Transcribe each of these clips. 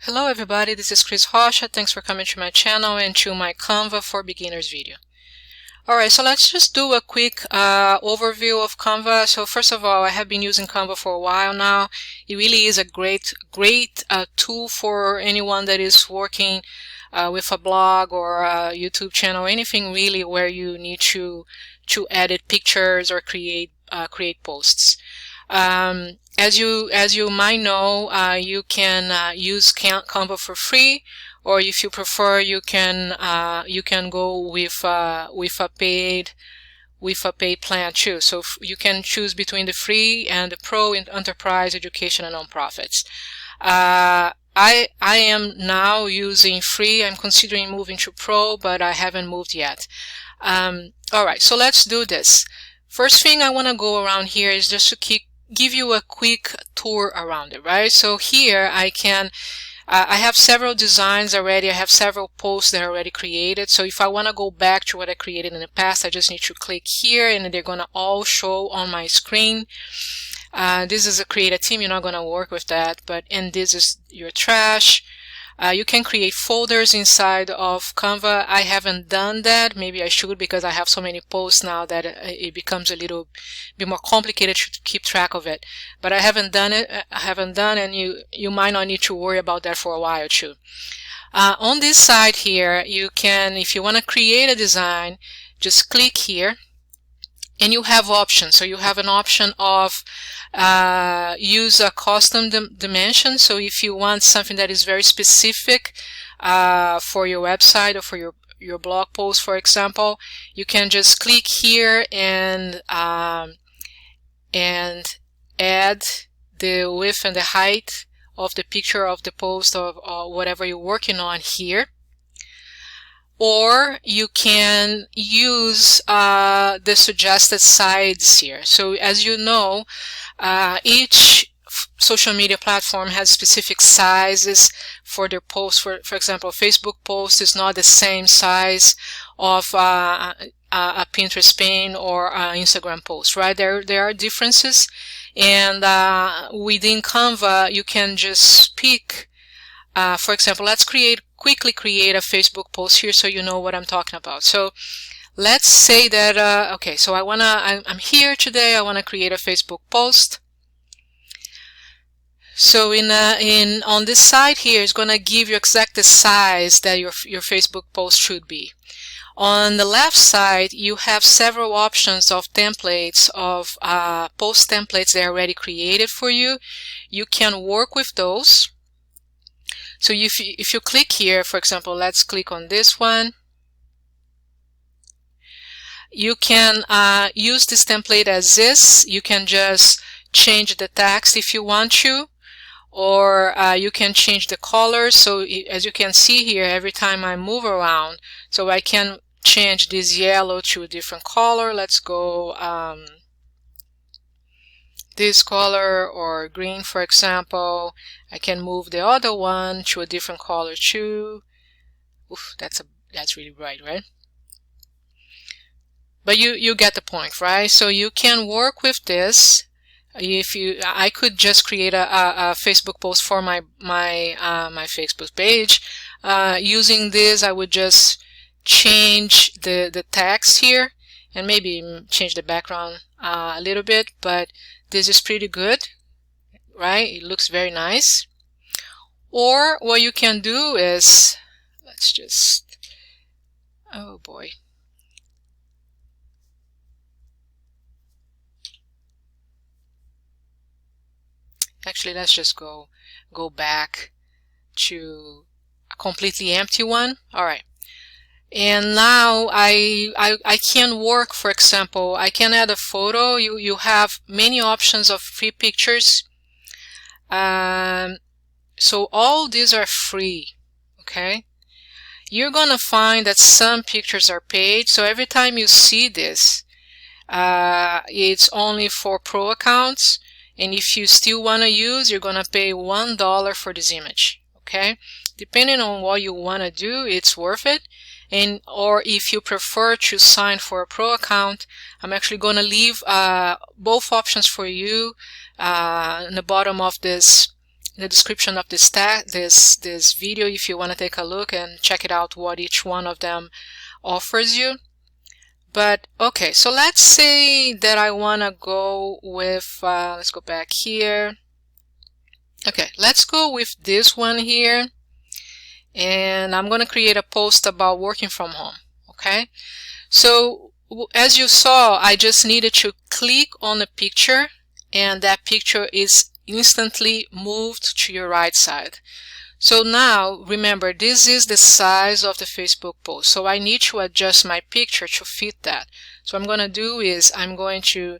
Hello everybody, this is Chris Rocha. Thanks for coming to my channel and to my Canva for Beginners video. Alright, so let's just do a quick overview of Canva. So first of all, I have been using Canva for a while now. It really is a great tool for anyone that is working with a blog or a YouTube channel, anything really where you need to edit pictures or create posts. As you might know, you can use Canva for free, or if you prefer, you can go with a paid plan too. So you can choose between the free and the pro in enterprise, education, and nonprofits. I am now using free. I'm considering moving to pro, but I haven't moved yet. All right, so let's do this. First thing I want to go around here is just to give you a quick tour around it, right? So here I have several designs already. I have several posts that are already created. So if I want to go back to what I created in the past, I just need to click here and they're going to all show on my screen. This is a create a theme. You're not going to work with that, and this is your trash. You can create folders inside of Canva. I haven't done that. Maybe I should, because I have so many posts now that it becomes a little bit more complicated to keep track of it. But I haven't done it. And you might not need to worry about that for a while too. On this side here, you can, if you want to create a design, just click here. And you have options. So you have an option of use a custom dimension. So if you want something that is very specific for your website or for your blog post, for example, you can just click here and add the width and the height of the picture of the post or whatever you're working on here. Or you can use the suggested size here. So as you know, each social media platform has specific sizes for their posts. For example, Facebook post is not the same size of a Pinterest pin or Instagram post, right? There are differences, and within Canva you can just pick. For example, let's quickly create a Facebook post here so you know what I'm talking about. So let's say that, okay, so I'm here today, I want to create a Facebook post. So on this side here, it's going to give you exact the size that your Facebook post should be. On the left side, you have several options of templates, of post templates that are already created for you. You can work with those. So if you click here, for example, let's click on this one. You can use this template as is. You can just change the text if you want to, or you can change the colors. So as you can see here, every time I move around, so I can change this yellow to a different color. Let's go this color, or green, for example. I can move the other one to a different color too. Oof, that's really bright, right? But you get the point, right? So you can work with this. I could just create a Facebook post for my Facebook page. Using this, I would just change the text here and maybe change the background a little bit, but this is pretty good, right? It looks very nice. Or what you can do is, let's just, oh boy. Actually, let's just go back to a completely empty one. All right. And now I can work, for example, I can add a photo. You have many options of free pictures. So all these are free, okay? You're gonna find that some pictures are paid. So every time you see this, it's only for pro accounts. And if you still wanna use, you're gonna pay $1 for this image, okay? Depending on what you wanna do, it's worth it. Or if you prefer to sign for a pro account, I'm actually going to leave both options for you in the bottom of this the description of this video if you want to take a look and check it out what each one of them offers you. But okay, so let's say that I want to go with let's go back here. Okay, let's go with this one here, and I'm going to create a post about working from home. Okay, so as you saw, I just needed to click on the picture, and that picture is instantly moved to your right side. So now remember, this is the size of the Facebook post, so I need to adjust my picture to fit that. So what I'm going to do is I'm going to,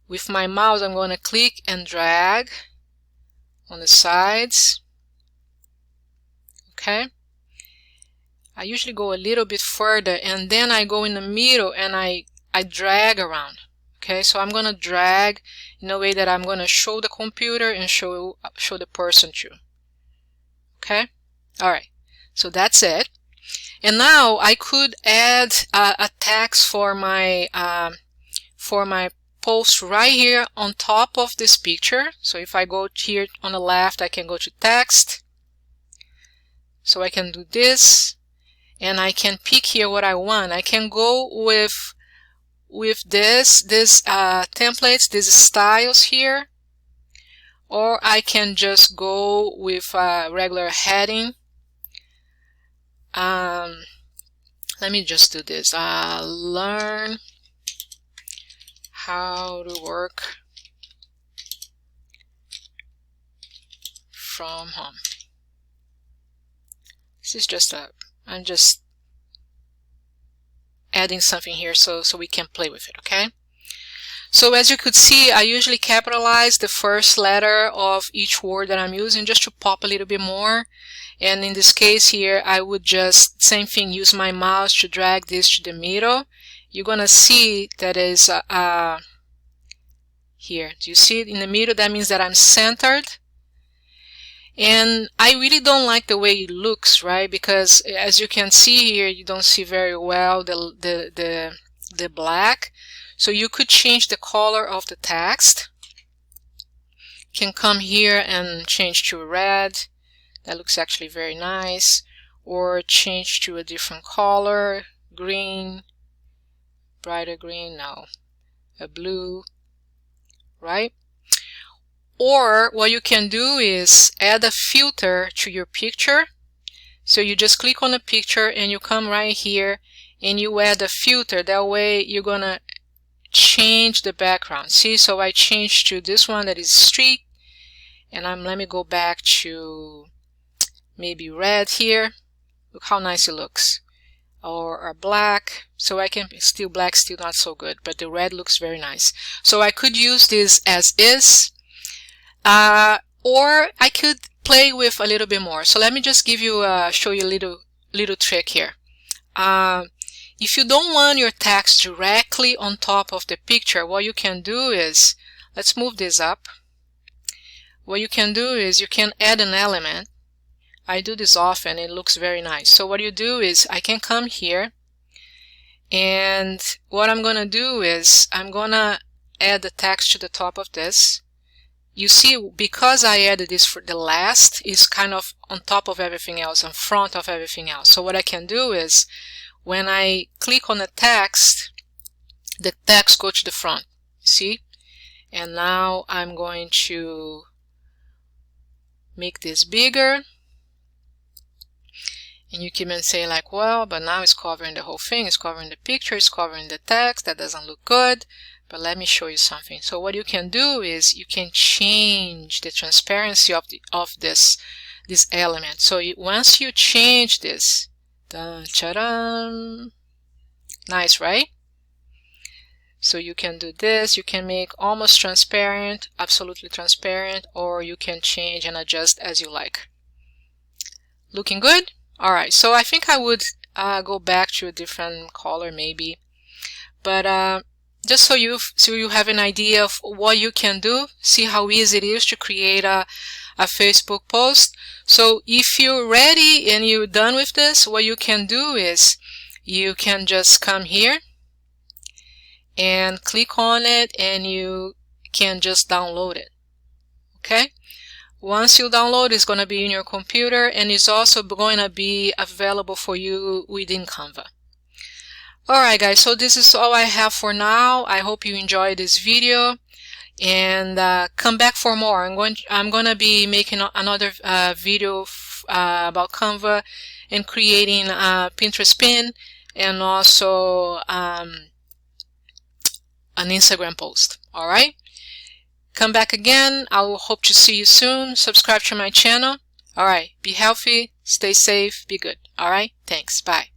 with my mouse, I'm going to click and drag on the sides. Okay, I usually go a little bit further, and then I go in the middle and I drag around. Okay, so I'm going to drag in a way that I'm going to show the computer and show the person too. Okay, all right, so that's it. And now I could add a text for my post right here on top of this picture. So if I go here on the left, I can go to text. So I can do this, and I can pick here what I want. I can go with this templates, these styles here, or I can just go with a regular heading. Let me just do this. Learn how to work from home. This is just I'm just adding something here so we can play with it. Okay, so as you could see, I usually capitalize the first letter of each word that I'm using just to pop a little bit more. And in this case here, I would just, same thing, use my mouse to drag this to the middle. You're gonna see that is here. Do you see it in the middle? That means that I'm centered. And I really don't like the way it looks, right? Because as you can see here, you don't see very well the black. So you could change the color of the text. You can come here and change to red. That looks actually very nice. Or change to a different color, green, brighter green, no, a blue, right? Or what you can do is add a filter to your picture. So you just click on the picture and you come right here and you add a filter. That way you're gonna change the background. See, so I changed to this one that is street, and let me go back to maybe red here. Look how nice it looks. Or black. So I can still black, still not so good, but the red looks very nice. So I could use this as is, or I could play with a little bit more. So let me just give you show you a little trick here. If you don't want your text directly on top of the picture, what you can do is, let's move this up. What you can do is you can add an element. I do this often, it looks very nice. So what you do is I can come here, and what I'm gonna do is I'm gonna add the text to the top of this. You see, because I added this for the last, is kind of on top of everything else, in front of everything else. So what I can do is when I click on the text go to the front, see? And now I'm going to make this bigger. And you can even say like, well, but now it's covering the whole thing. It's covering the picture, it's covering the text. That doesn't look good. But let me show you something. So what you can do is you can change the transparency of this element. So once you change this, nice, right? So you can do this. You can make almost transparent, absolutely transparent, or you can change and adjust as you like. Looking good? All right. So I think I would go back to a different color maybe, but just so you have an idea of what you can do. See how easy it is to create a Facebook post. So if you're ready and you're done with this, what you can do is you can just come here and click on it, and you can just download it. Okay. Once you download, it's going to be in your computer, and it's also going to be available for you within Canva. Alright guys, so this is all I have for now. I hope you enjoyed this video, and come back for more. I'm going to be making another video about Canva and creating a Pinterest pin, and also an Instagram post. Alright? Come back again. I will hope to see you soon. Subscribe to my channel. Alright, be healthy, stay safe, be good. Alright, thanks. Bye.